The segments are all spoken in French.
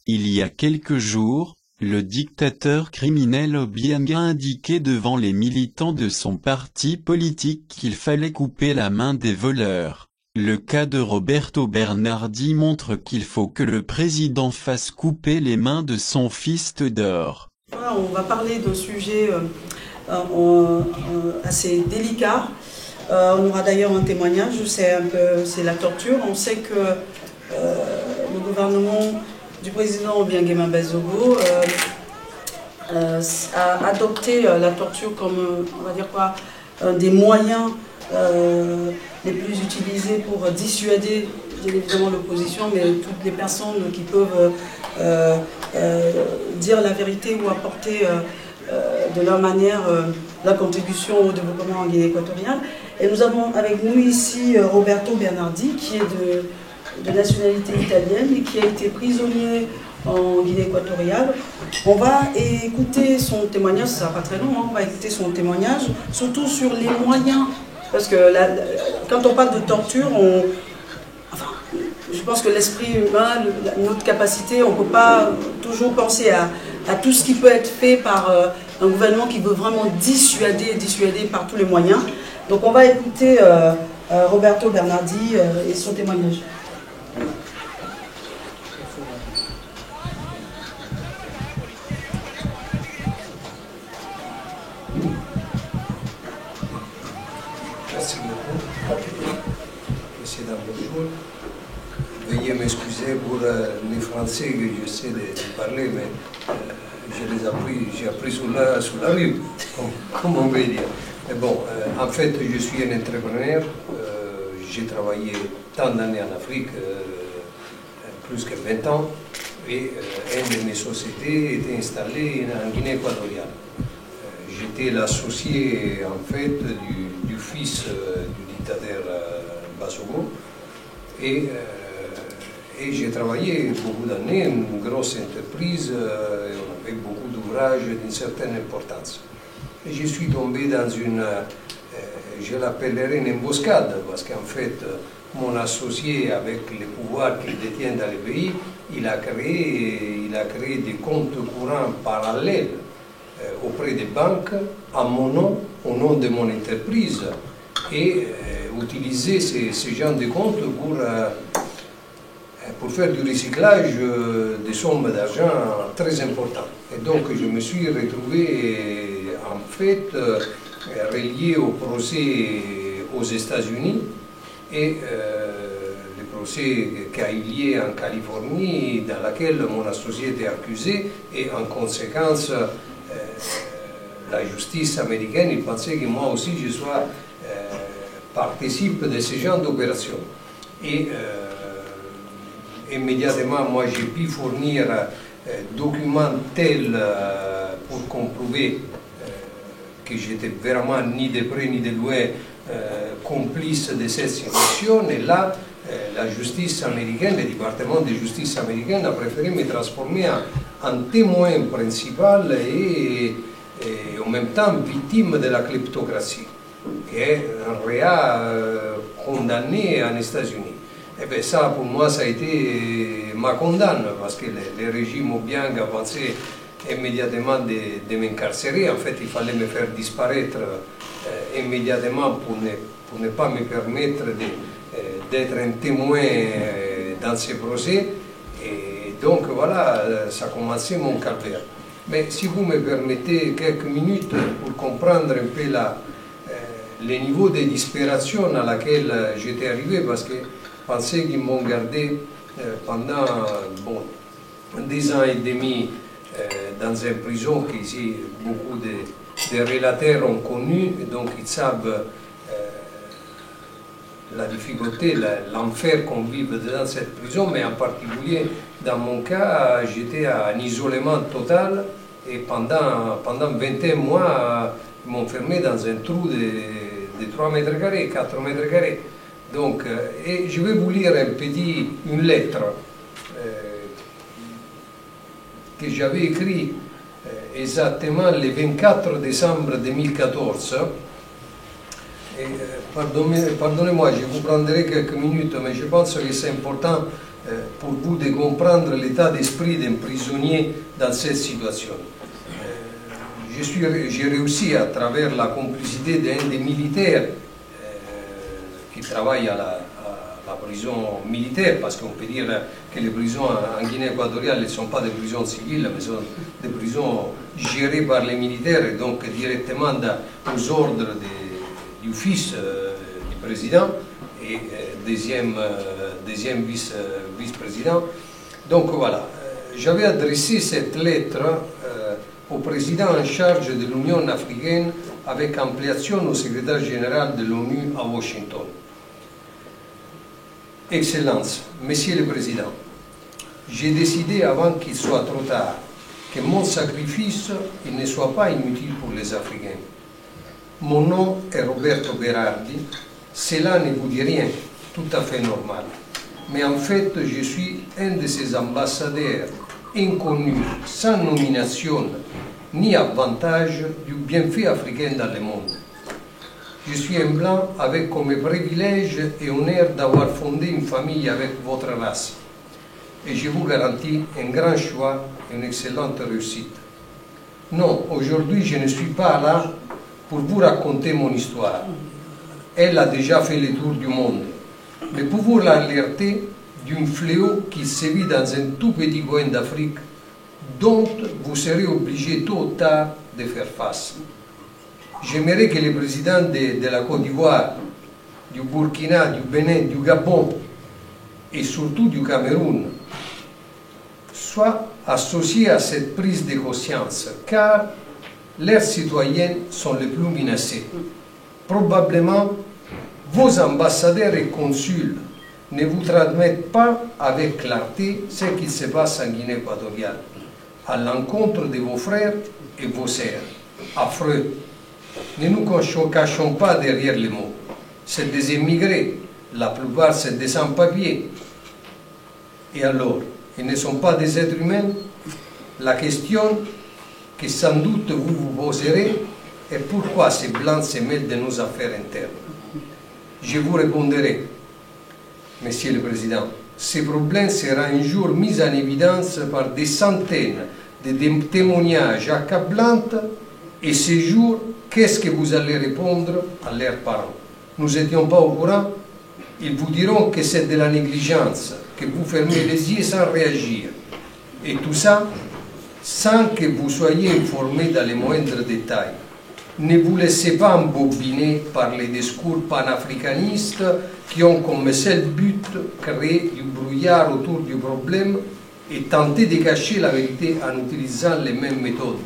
Il y a quelques jours, le dictateur criminel Obiang a indiqué devant les militants de son parti politique qu'il fallait couper la main des voleurs. Le cas de Roberto Bernardi montre qu'il faut que le président fasse couper les mains de son fils Théodore. Voilà, on va parler d'un sujet assez délicat. On aura d'ailleurs un témoignage, c'est la torture. On sait que le gouvernement du président Obiang Nguema a adopté la torture comme, on va dire quoi, un des moyens les plus utilisés pour dissuader évidemment l'opposition, mais toutes les personnes qui peuvent dire la vérité ou apporter de leur manière la contribution au développement en Guinée équatoriale. Et nous avons avec nous ici Roberto Bernardi, qui est de nationalité italienne et qui a été prisonnier en Guinée équatoriale. On va écouter son témoignage, ça ne sera pas très long, hein, on va écouter son témoignage, surtout sur les moyens, parce que quand on parle de torture, je pense que l'esprit humain, notre capacité, on ne peut pas toujours penser à tout ce qui peut être fait par un gouvernement qui veut vraiment dissuader par tous les moyens. Donc on va écouter Roberto Bernardi et son témoignage. Merci beaucoup. Monsieur Dambourgoul. Veuillez m'excuser pour les Français que j'essaie de parler, mais j'ai appris sur la rue, comme on veut dire. Mais bon, en fait, je suis un entrepreneur. J'ai travaillé tant d'années en Afrique, plus que 20 ans, et une de mes sociétés était installée en Guinée équatoriale. J'étais l'associé, en fait, du fils du dictateur Basogo, et j'ai travaillé beaucoup d'années, une grosse entreprise, et on avait beaucoup d'ouvrages d'une certaine importance. Et je suis tombé dans une, je l'appellerai une embuscade, parce qu'en fait, mon associé, avec les pouvoirs qu'il détient dans le pays, il a créé des comptes courants parallèles auprès des banques, à mon nom, au nom de mon entreprise, et utiliser ces genres de comptes pour faire du recyclage des sommes d'argent très importantes. Et donc je me suis retrouvé en fait relié au procès aux États-Unis et le procès qui a eu lieu en Californie, dans lequel mon associé était accusé, et en conséquence la justice américaine il pensait que moi aussi je sois participe de ce genre d'opération. Et immédiatement, moi j'ai pu fournir documents tels pour comprouver que j'étais vraiment ni de près ni de loin complice de cette situation. Et là, la justice américaine, le département de justice américaine a préféré me transformer en témoin principal et en même temps victime de la kleptocratie, qui est un réa condamné en États-Unis. Et bien ça, pour moi, ça a été ma condamne, parce que le régime Obiang a pensé immédiatement de m'incarcérer. En fait, il fallait me faire disparaître immédiatement pour ne pas me permettre d'être un témoin dans ces procès. Et donc voilà, ça a commencé mon calvaire. Mais si vous me permettez quelques minutes pour comprendre un peu le niveau de disparition à laquelle j'étais arrivé, parce que je pensais qu'ils m'ont gardé pendant 10 ans et demi dans une prison qu'ici beaucoup de relateurs ont connu, et donc ils savent la difficulté, l'enfer qu'on vit dans cette prison, mais en particulier dans mon cas, j'étais en isolement total et pendant 21 mois, ils m'ont fermé dans un trou de 3 mètres carrés, 4 mètres carrés. Donc, et je vais vous lire une lettre que j'avais écrite exactement le 24 décembre 2014. Pardonnez-moi, je vous prendrai quelques minutes, mais je pense que c'est important pour vous de comprendre l'état d'esprit d'un prisonnier dans cette situation. J'ai réussi à travers la complicité d'un des militaires qui travaille à la prison militaire, parce qu'on peut dire que les prisons en Guinée équatoriale ne sont pas des prisons civiles, mais sont des prisons gérées par les militaires et donc directement aux ordres du fils du président et deuxième vice-président. Donc voilà, j'avais adressé cette lettre au président en charge de l'Union africaine avec ampliation au secrétaire général de l'ONU à Washington. Excellence, Monsieur le Président, j'ai décidé avant qu'il soit trop tard que mon sacrifice il ne soit pas inutile pour les Africains. Mon nom est Roberto Berardi, cela ne vous dit rien, tout à fait normal. Mais en fait, je suis un de ces ambassadeurs inconnus, sans nomination ni avantage du bienfait africain dans le monde. Je suis un blanc avec comme privilège et honneur d'avoir fondé une famille avec votre race. Et je vous garantis un grand choix et une excellente réussite. Non, aujourd'hui je ne suis pas là pour vous raconter mon histoire. Elle a déjà fait le tour du monde. Mais pour vous alerter d'un fléau qui sévit dans un tout petit coin d'Afrique dont vous serez obligé tôt ou tard de faire face. J'aimerais que les présidents de la Côte d'Ivoire, du Burkina, du Bénin, du Gabon et surtout du Cameroun soient associés à cette prise de conscience, car leurs citoyens sont les plus menacés. Probablement, vos ambassadeurs et consuls ne vous transmettent pas avec clarté ce qui se passe en Guinée équatoriale, à l'encontre de vos frères et vos sœurs. Affreux. Ne nous cachons pas derrière les mots. C'est des immigrés, la plupart c'est des sans-papiers. Et alors, ils ne sont pas des êtres humains? La question que sans doute vous vous poserez est pourquoi ces blancs se mêlent de nos affaires internes. Je vous répondrai, Monsieur le Président, ce problème sera un jour mis en évidence par des centaines de témoignages accablants et ce jour, qu'est-ce que vous allez répondre à leurs parents? Nous n'étions pas au courant? Ils vous diront que c'est de la négligence, que vous fermez les yeux sans réagir. Et tout ça, sans que vous soyez informés dans les moindres détails. Ne vous laissez pas embobiner par les discours panafricanistes qui ont comme seul but créer du brouillard autour du problème et tenter de cacher la vérité en utilisant les mêmes méthodes.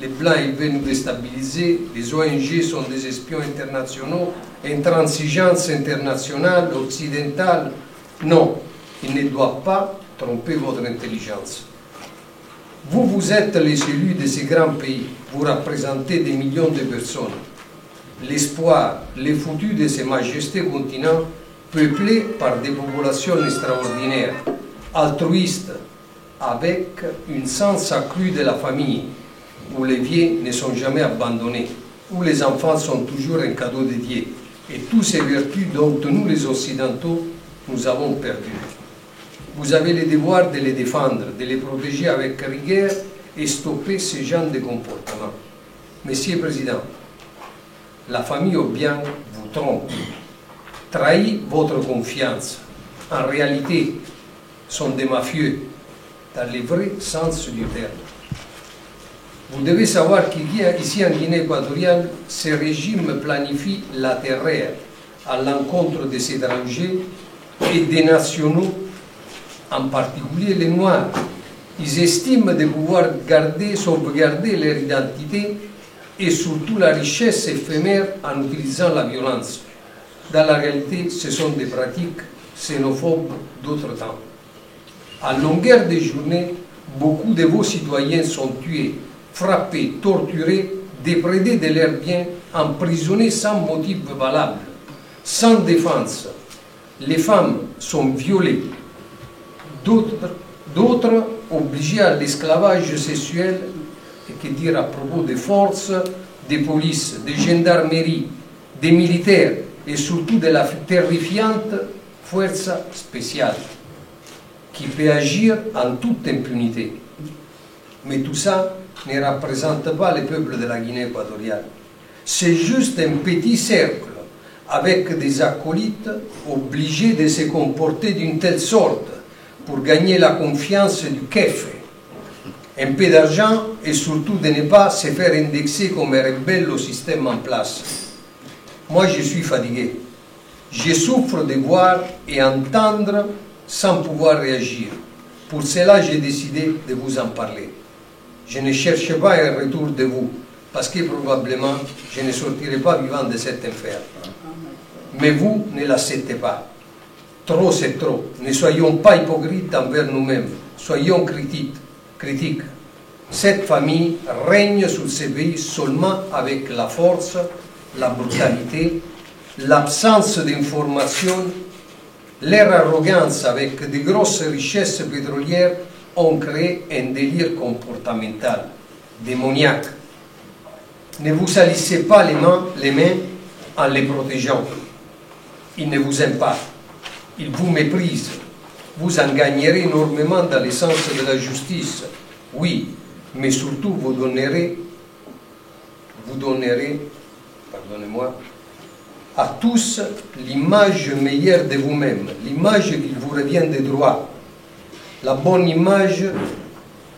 Les Blancs, ils veulent nous déstabiliser, les ONG sont des espions internationaux, intransigeance internationale, occidentale. Non, ils ne doivent pas tromper votre intelligence. Vous êtes les élus de ces grands pays, vous représentez des millions de personnes. L'espoir, les foutus de ces majestés continents, peuplés par des populations extraordinaires, altruistes, avec un sens accru de la famille, où les vieux ne sont jamais abandonnés, où les enfants sont toujours un cadeau de Dieu, et toutes ces vertus dont nous les Occidentaux, nous avons perdu. Vous avez le devoir de les défendre, de les protéger avec rigueur et stopper ce genre de comportement. Monsieur le Président, la famille Obiang vous trompe, trahit votre confiance. En réalité, sont des mafieux, dans le vrai sens du terme. Vous devez savoir qu'ici en Guinée équatoriale, ce régime planifie la terreur à l'encontre des étrangers et des nationaux, en particulier les Noirs. Ils estiment de pouvoir sauvegarder leur identité et surtout la richesse éphémère en utilisant la violence. Dans la réalité, ce sont des pratiques xénophobes d'autre temps. À longueur de journée, beaucoup de vos citoyens sont tués, frappés, torturés, déprédés de leurs biens, emprisonnés sans motif valable, sans défense. Les femmes sont violées, d'autres obligées à l'esclavage sexuel, et que dire à propos des forces, des polices, des gendarmeries, des militaires et surtout de la terrifiante force spéciale. qui peut agir en toute impunité. Mais tout ça ne représente pas le peuple de la Guinée équatoriale. C'est juste un petit cercle avec des acolytes obligés de se comporter d'une telle sorte pour gagner la confiance du kefe, un peu d'argent et surtout de ne pas se faire indexer comme rebelle au système en place. Moi, je suis fatigué. Je souffre de voir et entendre sans pouvoir réagir. Pour cela, j'ai décidé de vous en parler. Je ne cherche pas un retour de vous, parce que probablement, je ne sortirai pas vivant de cet enfer. Mais vous ne l'acceptez pas. Trop, c'est trop. Ne soyons pas hypocrites envers nous-mêmes. Soyons critiques. Cette famille règne sur ce pays seulement avec la force, la brutalité, l'absence d'information, leur arrogance avec de grosses richesses pétrolières ont créé un délire comportemental, démoniaque. Ne vous salissez pas les mains en les protégeant. Ils ne vous aiment pas. Ils vous méprisent. Vous en gagnerez énormément dans le sens de la justice. Oui, mais surtout vous donnerez, pardonnez-moi, à tous l'image meilleure de vous-même, l'image qui vous revient de droit, la bonne image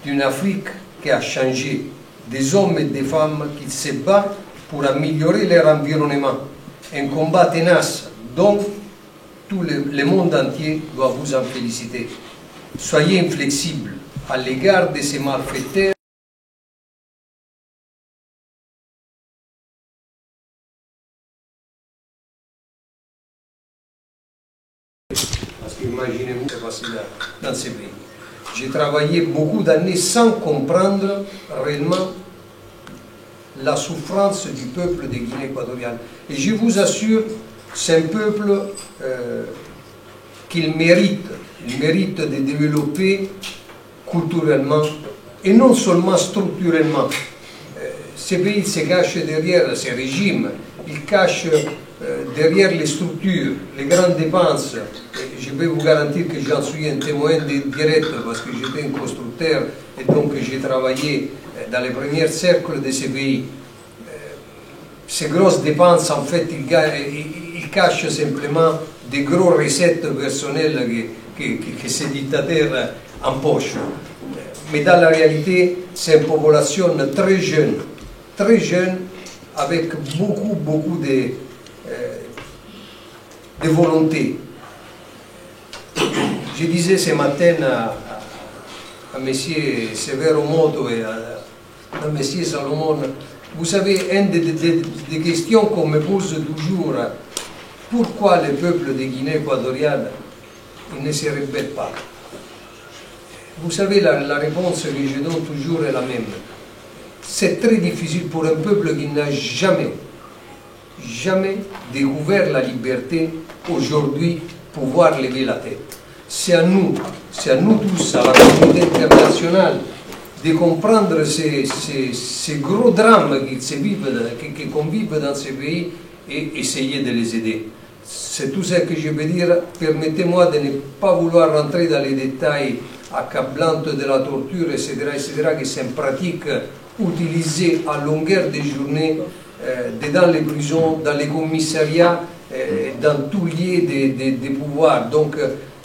d'une Afrique qui a changé, des hommes et des femmes qui se battent pour améliorer leur environnement, un combat tenace dont tout le monde entier doit vous en féliciter. Soyez inflexibles à l'égard de ces malfaiteurs. Parce qu'imaginez-vous, c'est facile dans ces pays. J'ai travaillé beaucoup d'années sans comprendre réellement la souffrance du peuple de Guinée équatoriale. Et je vous assure, c'est un peuple qu'il mérite. Il mérite de développer culturellement et non seulement structurellement. Ces pays se cachent derrière ces régimes, ils cachent derrière les structures, les grandes dépenses. Je peux vous garantir que j'en suis un témoin direct parce que j'étais un constructeur et donc j'ai travaillé dans les premiers cercles de ces pays. Ces grosses dépenses, en fait, ils cachent simplement des grosses recettes personnelles que ces dictateurs empochent. Mais dans la réalité, c'est une population très jeune, avec beaucoup de volonté. Je disais ce matin à M. Severo Moto et à M. Salomon, vous savez, une des questions qu'on me pose toujours, pourquoi le peuple de Guinée équatoriale ne se rebelle pas? Vous savez, la réponse que je donne toujours est la même. C'est très difficile pour un peuple qui n'a jamais découvert la liberté, aujourd'hui, pouvoir lever la tête. C'est à nous tous, à la communauté internationale, de comprendre ces gros drames qu'on vit dans ces pays et essayer de les aider. C'est tout ce que je veux dire. Permettez-moi de ne pas vouloir rentrer dans les détails accablantes de la torture, etc., que c'est une pratique utilisée à longueur de journée dans les prisons, dans les commissariats, dans tout lieu de pouvoir. Donc,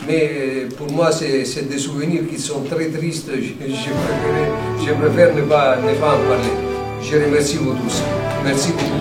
mais pour moi, c'est des souvenirs qui sont très tristes. Je préfère ne pas en parler. Je remercie vous tous. Merci beaucoup.